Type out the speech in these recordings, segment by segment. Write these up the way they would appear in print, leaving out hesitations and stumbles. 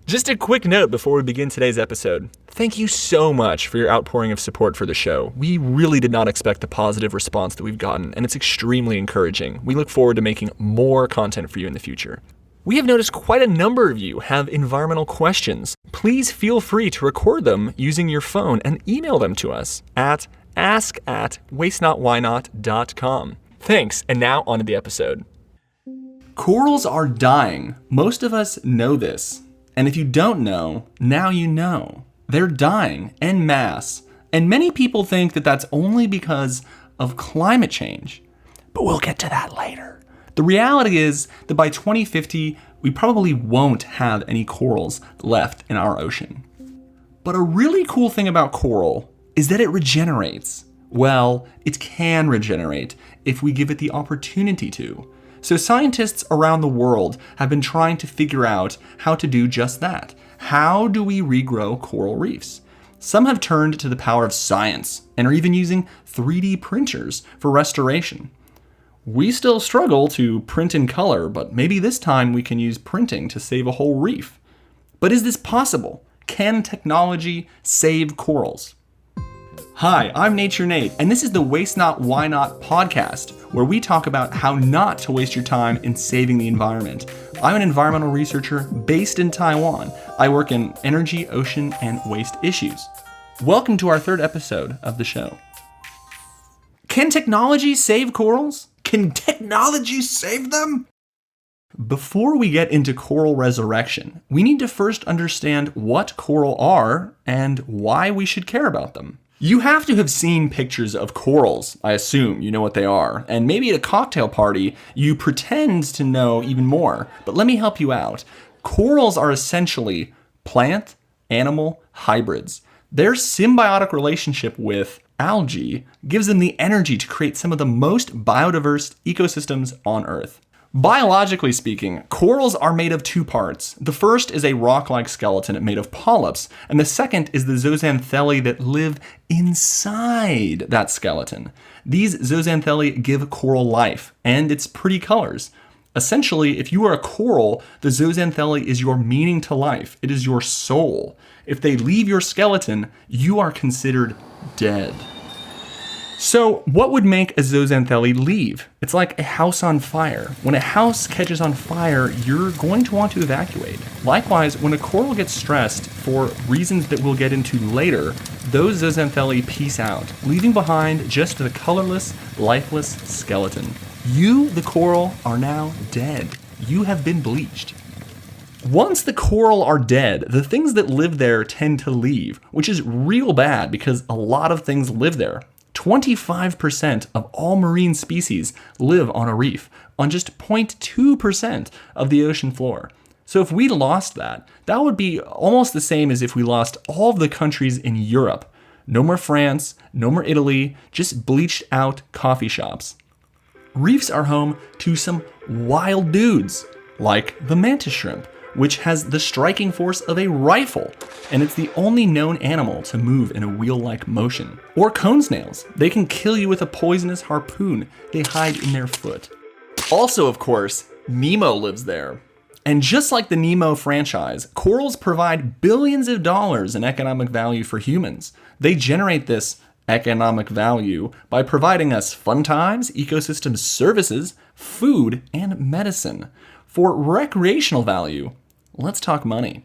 Just a quick note before we begin today's episode. Thank you so much for your outpouring of support for the show. We really did not expect the positive response that we've gotten, and it's extremely encouraging. We look forward to making more content for you in the future. We have noticed quite a number of you have environmental questions. Please feel free to record them using your phone and email them to us at ask@wastenotwhynot.com. Thanks, and now on to the episode. Corals are dying. Most of us know this. And if you don't know, now you know. They're dying en masse. And many people think that that's only because of climate change. But we'll get to that later. The reality is that by 2050, we probably won't have any corals left in our ocean. But a really cool thing about coral is that it regenerates. Well, it can regenerate if we give it the opportunity to. So scientists around the world have been trying to figure out how to do just that. How do we regrow coral reefs? Some have turned to the power of science and are even using 3D printers for restoration. We still struggle to print in color, but maybe this time we can use printing to save a whole reef. But is this possible? Can technology save corals? Hi, I'm Nature Nate, and this is the Waste Not, Why Not podcast, where we talk about how not to waste your time in saving the environment. I'm an environmental researcher based in Taiwan. I work in energy, ocean, and waste issues. Welcome to our third episode of the show. Can technology save corals? Can technology save them? Before we get into coral resurrection, we need to first understand what coral are and why we should care about them. You have to have seen pictures of corals, I assume you know what they are, and maybe at a cocktail party you pretend to know even more, but let me help you out. Corals are essentially plant, animal hybrids. Their symbiotic relationship with algae gives them the energy to create some of the most biodiverse ecosystems on Earth. Biologically speaking, corals are made of two parts. The first is a rock-like skeleton made of polyps, and the second is the zooxanthellae that live inside that skeleton. These zooxanthellae give coral life and its pretty colors. Essentially, if you are a coral, the zooxanthellae is your meaning to life. It is your soul. If they leave your skeleton, you are considered dead. So what would make a zooxanthellae leave? It's like a house on fire. When a house catches on fire, you're going to want to evacuate. Likewise, when a coral gets stressed for reasons that we'll get into later, those zooxanthellae peace out, leaving behind just the colorless, lifeless skeleton. You, the coral, are now dead. You have been bleached. Once the coral are dead, the things that live there tend to leave, which is real bad because a lot of things live there. 25% of all marine species live on a reef, on just 0.2% of the ocean floor. So if we lost that, that would be almost the same as if we lost all of the countries in Europe. No more France, no more Italy, just bleached out coffee shops. Reefs are home to some wild dudes, like the mantis shrimp, which has the striking force of a rifle, and it's the only known animal to move in a wheel-like motion. Or cone snails. They can kill you with a poisonous harpoon they hide in their foot. Also, of course, Nemo lives there. And just like the Nemo franchise, corals provide billions of dollars in economic value for humans. They generate this economic value by providing us fun times, ecosystem services, food, and medicine. For recreational value, let's talk money.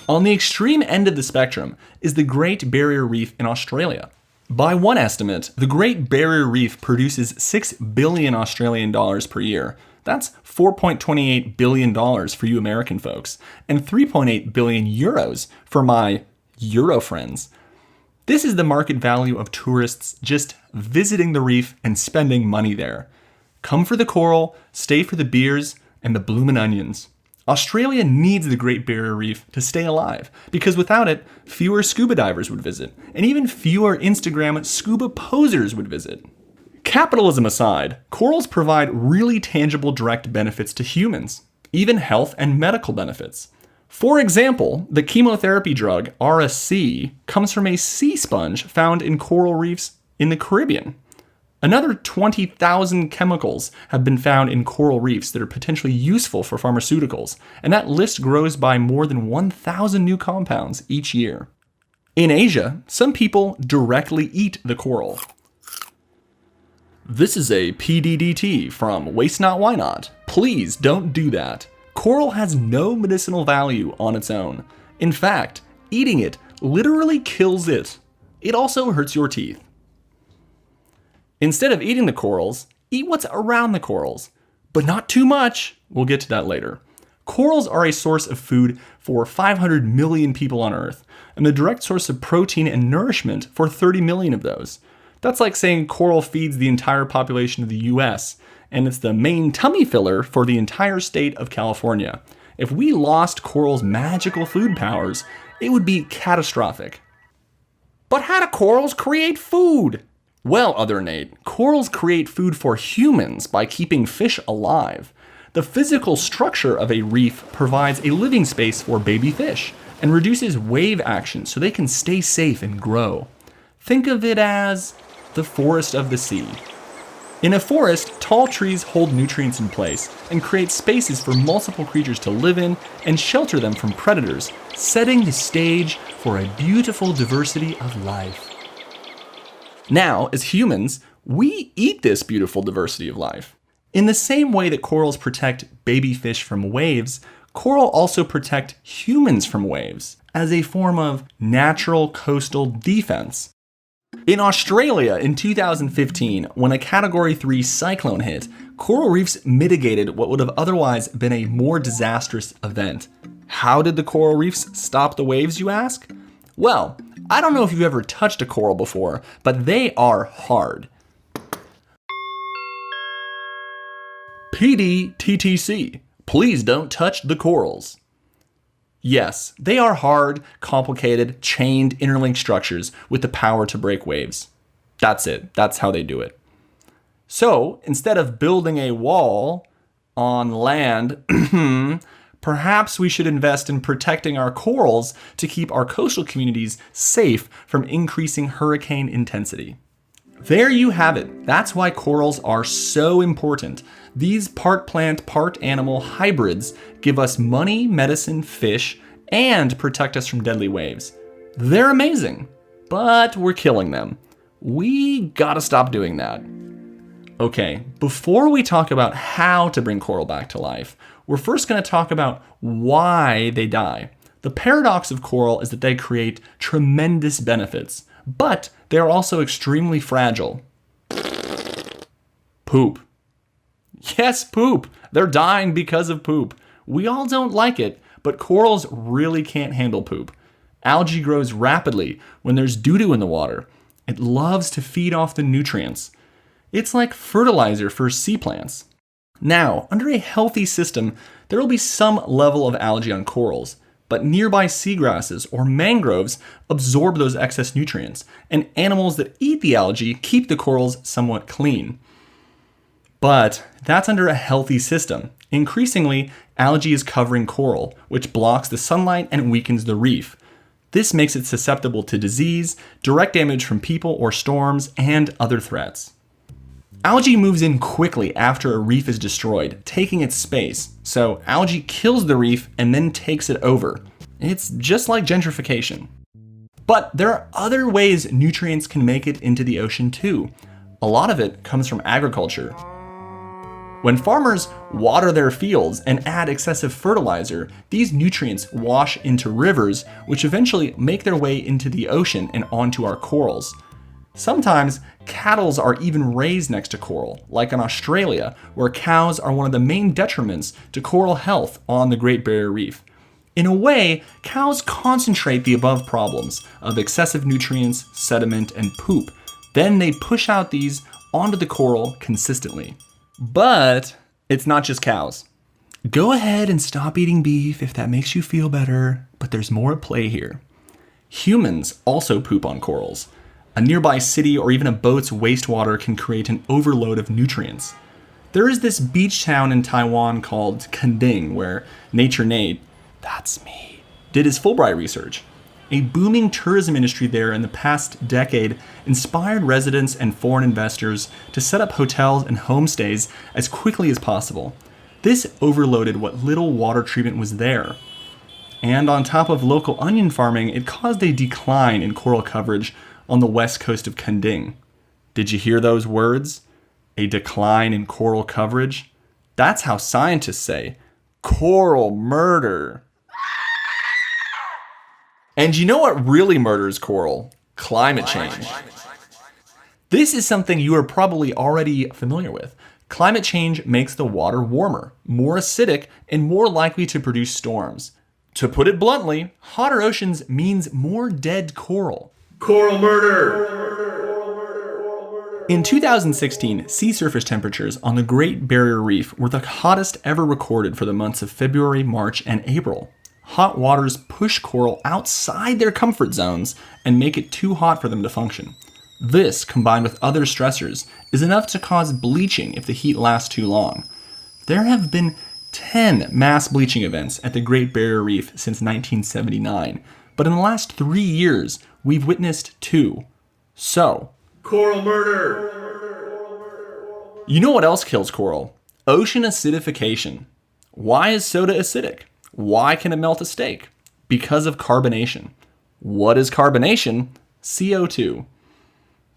On the extreme end of the spectrum is the Great Barrier Reef in Australia. By one estimate, the Great Barrier Reef produces 6 billion Australian dollars per year. That's $4.28 billion for you American folks, and 3.8 billion euros for my Euro friends. This is the market value of tourists just visiting the reef and spending money there. Come for the coral, stay for the beers, and the bloomin' onions. Australia needs the Great Barrier Reef to stay alive, because without it, fewer scuba divers would visit, and even fewer Instagram scuba posers would visit. Capitalism aside, corals provide really tangible direct benefits to humans, even health and medical benefits. For example, the chemotherapy drug RSC comes from a sea sponge found in coral reefs in the Caribbean. Another 20,000 chemicals have been found in coral reefs that are potentially useful for pharmaceuticals, and that list grows by more than 1,000 new compounds each year. In Asia, some people directly eat the coral. This is a PDDT from Waste Not Why Not. Please don't do that. Coral has no medicinal value on its own. In fact, eating it literally kills it. It also hurts your teeth. Instead of eating the corals, eat what's around the corals. But not too much. We'll get to that later. Corals are a source of food for 500 million people on Earth, and the direct source of protein and nourishment for 30 million of those. That's like saying coral feeds the entire population of the US, and it's the main tummy filler for the entire state of California. If we lost coral's magical food powers, it would be catastrophic. But how do corals create food? Well, Other Nate, corals create food for humans by keeping fish alive. The physical structure of a reef provides a living space for baby fish and reduces wave action so they can stay safe and grow. Think of it as the forest of the sea. In a forest, tall trees hold nutrients in place and create spaces for multiple creatures to live in and shelter them from predators, setting the stage for a beautiful diversity of life. Now, as humans, we eat this beautiful diversity of life. In the same way that corals protect baby fish from waves, coral also protect humans from waves as a form of natural coastal defense. In Australia in 2015, when a Category 3 cyclone hit, coral reefs mitigated what would have otherwise been a more disastrous event. How did the coral reefs stop the waves, you ask? Well, I don't know if you've ever touched a coral before, but they are hard. PDTTC, please don't touch the corals. Yes, they are hard, complicated, chained, interlinked structures with the power to break waves. That's it. That's how they do it. So, instead of building a wall on land, perhaps we should invest in protecting our corals to keep our coastal communities safe from increasing hurricane intensity. There you have it. That's why corals are so important. These part plant, part animal hybrids give us money, medicine, fish, and protect us from deadly waves. They're amazing, but we're killing them. We gotta stop doing that. Okay, before we talk about how to bring coral back to life, we're first gonna talk about why they die. The paradox of coral is that they create tremendous benefits, but they are also extremely fragile. Poop. Yes, poop. They're dying because of poop. We all don't like it, but corals really can't handle poop. Algae grows rapidly when there's doo-doo in the water. It loves to feed off the nutrients. It's like fertilizer for sea plants. Now, under a healthy system, there will be some level of algae on corals, but nearby seagrasses or mangroves absorb those excess nutrients, and animals that eat the algae keep the corals somewhat clean. But that's under a healthy system. Increasingly, algae is covering coral, which blocks the sunlight and weakens the reef. This makes it susceptible to disease, direct damage from people or storms, and other threats. Algae moves in quickly after a reef is destroyed, taking its space. So algae kills the reef and then takes it over. It's just like gentrification. But there are other ways nutrients can make it into the ocean too. A lot of it comes from agriculture. When farmers water their fields and add excessive fertilizer, these nutrients wash into rivers, which eventually make their way into the ocean and onto our corals. Sometimes cattle are even raised next to coral, like in Australia, where cows are one of the main detriments to coral health on the Great Barrier Reef. In a way, cows concentrate the above problems of excessive nutrients, sediment, and poop. Then they push out these onto the coral consistently. But it's not just cows. Go ahead and stop eating beef if that makes you feel better, but there's more at play here. Humans also poop on corals. A nearby city or even a boat's wastewater can create an overload of nutrients. There is this beach town in Taiwan called Kending where Nature Nate, that's me, did his Fulbright research. A booming tourism industry there in the past decade inspired residents and foreign investors to set up hotels and homestays as quickly as possible. This overloaded what little water treatment was there. And on top of local onion farming, it caused a decline in coral coverage on the west coast of Kunming. Did you hear those words? A decline in coral coverage? That's how scientists say, coral murder. And you know what really murders coral? Climate change. This is something you are probably already familiar with. Climate change makes the water warmer, more acidic, and more likely to produce storms. To put it bluntly, hotter oceans means more dead coral. Coral murder! In 2016, sea surface temperatures on the Great Barrier Reef were the hottest ever recorded for the months of February, March, and April. Hot waters push coral outside their comfort zones and make it too hot for them to function. This, combined with other stressors, is enough to cause bleaching if the heat lasts too long. There have been 10 mass bleaching events at the Great Barrier Reef since 1979, but in the last 3 years, we've witnessed 2. So, coral murder! You know what else kills coral? Ocean acidification. Why is soda acidic? Why can it melt a steak? Because of carbonation. What is carbonation? CO2.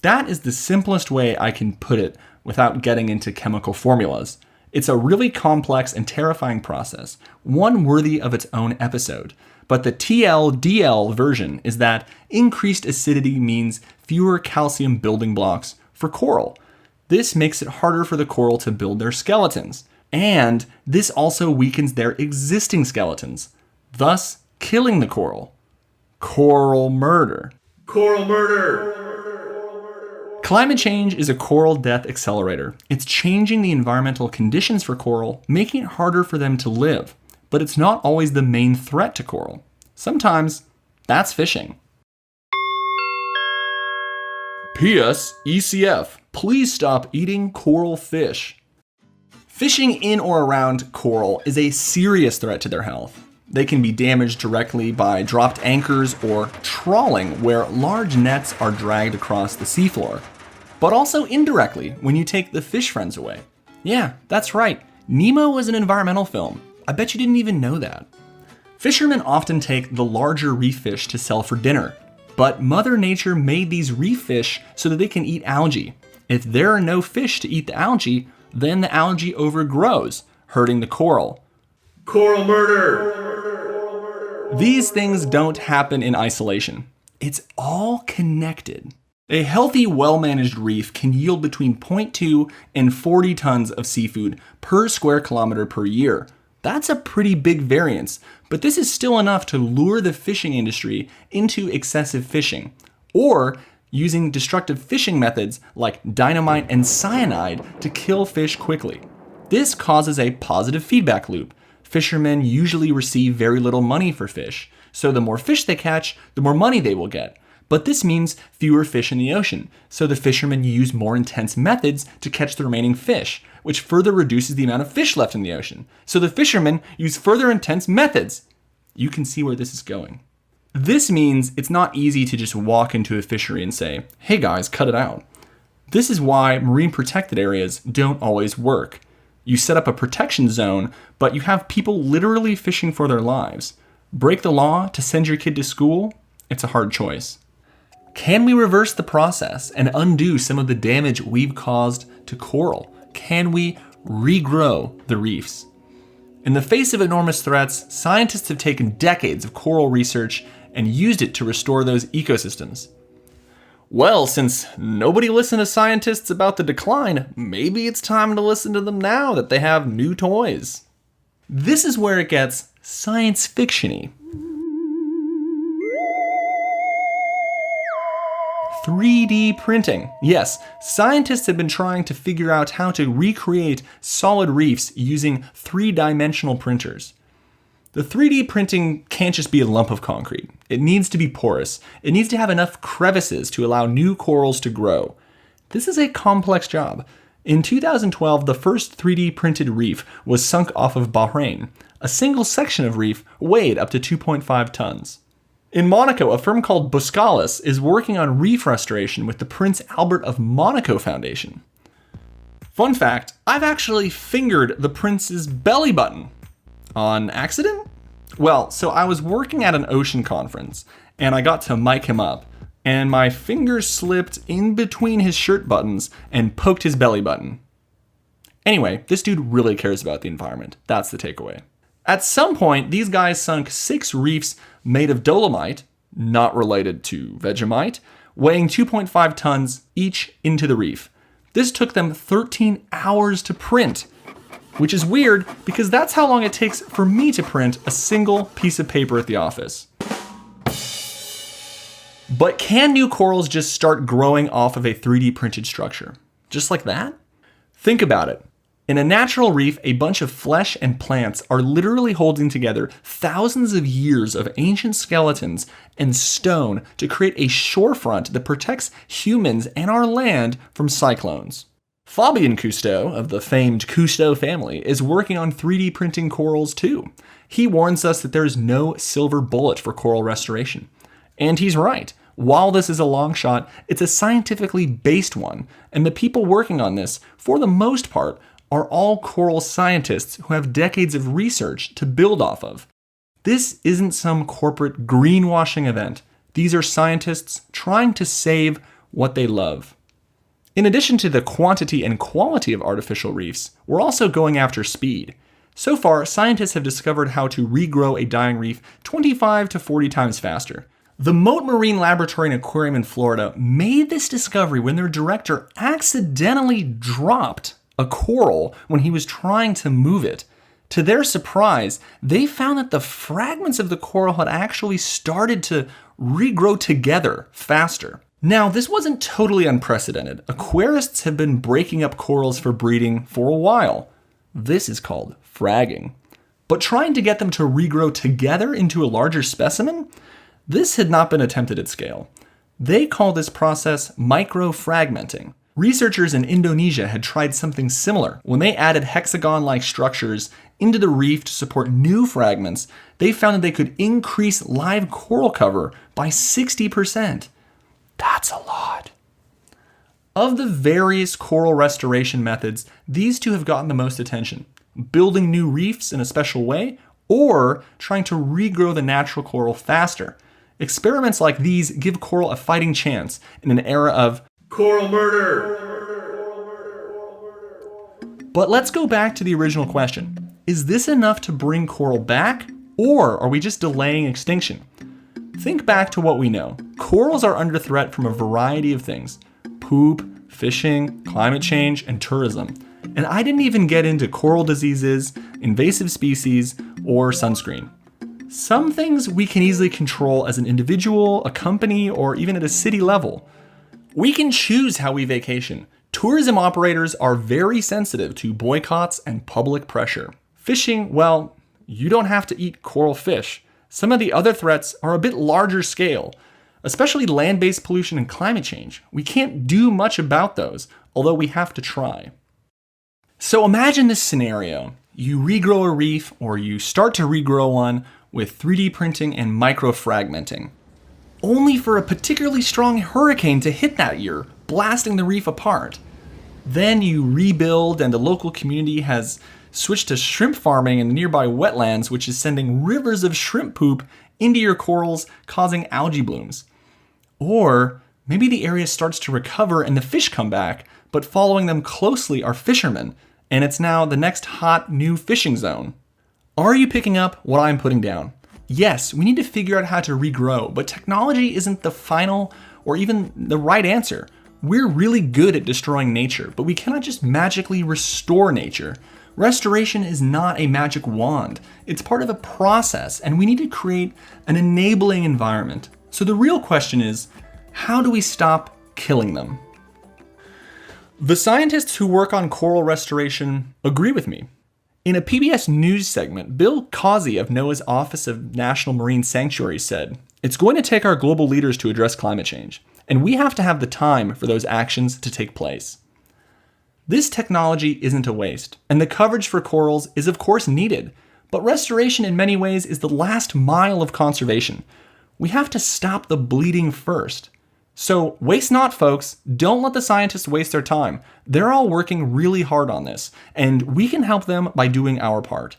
That is the simplest way I can put it without getting into chemical formulas. It's a really complex and terrifying process, one worthy of its own episode. But the TLDL version is that increased acidity means fewer calcium building blocks for coral. This makes it harder for the coral to build their skeletons. And this also weakens their existing skeletons, thus killing the coral. Coral murder. Coral murder! Climate change is a coral death accelerator. It's changing the environmental conditions for coral, making it harder for them to live. But it's not always the main threat to coral. Sometimes, that's fishing. P.S. ECF, please stop eating coral fish. Fishing in or around coral is a serious threat to their health. They can be damaged directly by dropped anchors or trawling, where large nets are dragged across the seafloor. But also indirectly when you take the fish friends away. Yeah, that's right. Nemo was an environmental film. I bet you didn't even know that. Fishermen often take the larger reef fish to sell for dinner. But Mother Nature made these reef fish so that they can eat algae. If there are no fish to eat the algae, then the algae overgrows, hurting the coral. Coral murder! These things don't happen in isolation. It's all connected. A healthy, well-managed reef can yield between 0.2 and 40 tons of seafood per square kilometer per year. That's a pretty big variance, but this is still enough to lure the fishing industry into excessive fishing, or using destructive fishing methods like dynamite and cyanide to kill fish quickly. This causes a positive feedback loop. Fishermen usually receive very little money for fish, so the more fish they catch, the more money they will get. But this means fewer fish in the ocean, so the fishermen use more intense methods to catch the remaining fish, which further reduces the amount of fish left in the ocean. So the fishermen use further intense methods. You can see where this is going. This means it's not easy to just walk into a fishery and say, hey guys, cut it out. This is why marine protected areas don't always work. You set up a protection zone, but you have people literally fishing for their lives. Break the law to send your kid to school? It's a hard choice. Can we reverse the process and undo some of the damage we've caused to coral? Can we regrow the reefs? In the face of enormous threats, scientists have taken decades of coral research and used it to restore those ecosystems. Well, since nobody listened to scientists about the decline, maybe it's time to listen to them now that they have new toys. This is where it gets science fiction-y. 3D printing. Yes, scientists have been trying to figure out how to recreate solid reefs using 3-dimensional printers. The 3D printing can't just be a lump of concrete. It needs to be porous. It needs to have enough crevices to allow new corals to grow. This is a complex job. In 2012, the first 3D printed reef was sunk off of Bahrain. A single section of reef weighed up to 2.5 tons. In Monaco, a firm called Boscalis is working on reef restoration with the Prince Albert of Monaco Foundation. Fun fact, I've actually fingered the prince's belly button. On accident? Well, so I was working at an ocean conference, and I got to mic him up, and my finger slipped in between his shirt buttons and poked his belly button. Anyway, this dude really cares about the environment. That's the takeaway. At some point, these guys sunk 6 reefs made of dolomite, not related to Vegemite, weighing 2.5 tons each into the reef. This took them 13 hours to print, which is weird because that's how long it takes for me to print a single piece of paper at the office. But can new corals just start growing off of a 3D printed structure? Just like that? Think about it. In a natural reef, a bunch of flesh and plants are literally holding together thousands of years of ancient skeletons and stone to create a shorefront that protects humans and our land from cyclones. Fabien Cousteau, of the famed Cousteau family, is working on 3D printing corals too. He warns us that there is no silver bullet for coral restoration. And he's right. While this is a long shot, it's a scientifically based one, and the people working on this, for the most part, are all coral scientists who have decades of research to build off of. This isn't some corporate greenwashing event. These are scientists trying to save what they love. In addition to the quantity and quality of artificial reefs, we're also going after speed. So far, scientists have discovered how to regrow a dying reef 25 to 40 times faster. The Mote Marine Laboratory and Aquarium in Florida made this discovery when their director accidentally dropped a coral when he was trying to move it. To their surprise, they found that the fragments of the coral had actually started to regrow together faster. Now, this wasn't totally unprecedented. Aquarists have been breaking up corals for breeding for a while. This is called fragging. But trying to get them to regrow together into a larger specimen? This had not been attempted at scale. They call this process microfragmenting. Researchers in Indonesia had tried something similar. When they added hexagon-like structures into the reef to support new fragments, they found that they could increase live coral cover by 60%. That's a lot. Of the various coral restoration methods, these two have gotten the most attention. Building new reefs in a special way, or trying to regrow the natural coral faster. Experiments like these give coral a fighting chance in an era of coral murder. But let's go back to the original question. Is this enough to bring coral back, or are we just delaying extinction? Think back to what we know. Corals are under threat from a variety of things: poop, fishing, climate change, and tourism. And I didn't even get into coral diseases, invasive species, or sunscreen. Some things we can easily control as an individual, a company, or even at a city level. We can choose how we vacation. Tourism operators are very sensitive to boycotts and public pressure. Fishing, well, you don't have to eat coral fish. Some of the other threats are a bit larger scale, especially land-based pollution and climate change. We can't do much about those, although we have to try. So imagine this scenario. You regrow a reef, or you start to regrow one with 3D printing and microfragmenting, only for a particularly strong hurricane to hit that year, blasting the reef apart. Then you rebuild, and the local community has switched to shrimp farming in the nearby wetlands, which is sending rivers of shrimp poop into your corals, causing algae blooms. Or maybe the area starts to recover and the fish come back, but following them closely are fishermen, and it's now the next hot new fishing zone. Are you picking up what I'm putting down? Yes, we need to figure out how to regrow, but technology isn't the final or even the right answer. We're really good at destroying nature, but we cannot just magically restore nature. Restoration is not a magic wand. It's part of a process, and we need to create an enabling environment. So the real question is, how do we stop killing them? The scientists who work on coral restoration agree with me. In a PBS News segment, Bill Causey of NOAA's Office of National Marine Sanctuaries said, "It's going to take our global leaders to address climate change, and we have to have the time for those actions to take place." This technology isn't a waste, and the coverage for corals is of course needed, but restoration in many ways is the last mile of conservation. We have to stop the bleeding first. So waste not, folks. Don't let the scientists waste their time. They're all working really hard on this, and we can help them by doing our part.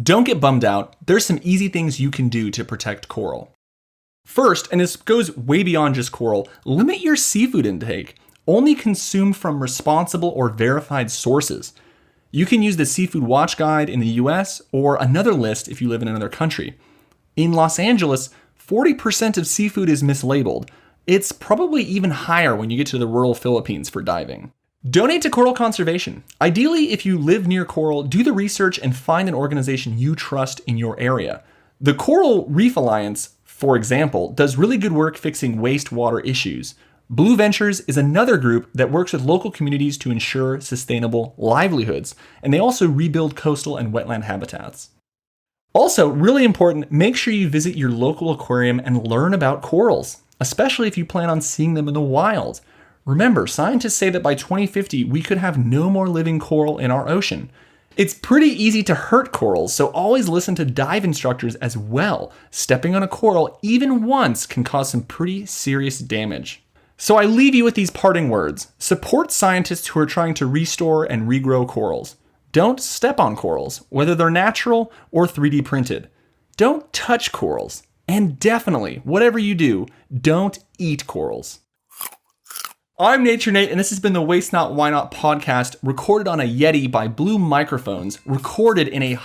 Don't get bummed out. There's some easy things you can do to protect coral. First, and this goes way beyond just coral, limit your seafood intake. Only consume from responsible or verified sources. You can use the Seafood Watch Guide in the US or another list if you live in another country. In Los Angeles, 40% of seafood is mislabeled. It's probably even higher when you get to the rural Philippines for diving. Donate to coral conservation. Ideally, if you live near coral, do the research and find an organization you trust in your area. The Coral Reef Alliance, for example, does really good work fixing wastewater issues. Blue Ventures is another group that works with local communities to ensure sustainable livelihoods, and they also rebuild coastal and wetland habitats. Also, really important, make sure you visit your local aquarium and learn about corals, especially if you plan on seeing them in the wild. Remember, scientists say that by 2050, we could have no more living coral in our ocean. It's pretty easy to hurt corals, so always listen to dive instructors as well. Stepping on a coral even once can cause some pretty serious damage. So I leave you with these parting words. Support scientists who are trying to restore and regrow corals. Don't step on corals, whether they're natural or 3D printed. Don't touch corals. And definitely, whatever you do, don't eat corals. I'm Nature Nate, and this has been the Waste Not, Why Not podcast, recorded on a Yeti by Blue Microphones, recorded in a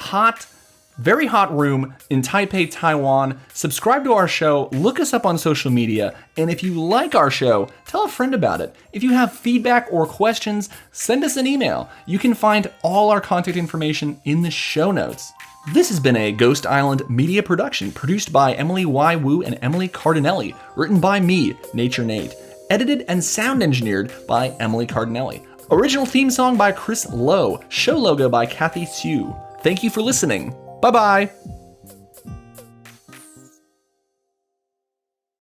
very hot room in Taipei, Taiwan. Subscribe to our show, look us up on social media, and if you like our show, tell a friend about it. If you have feedback or questions, send us an email. You can find all our contact information in the show notes. This has been a Ghost Island media production produced by Emily Y. Wu and Emily Cardinelli, written by me, Nature Nate, edited and sound engineered by Emily Cardinelli. Original theme song by Chris Lowe, show logo by Kathy Sue. Thank you for listening. Bye-bye.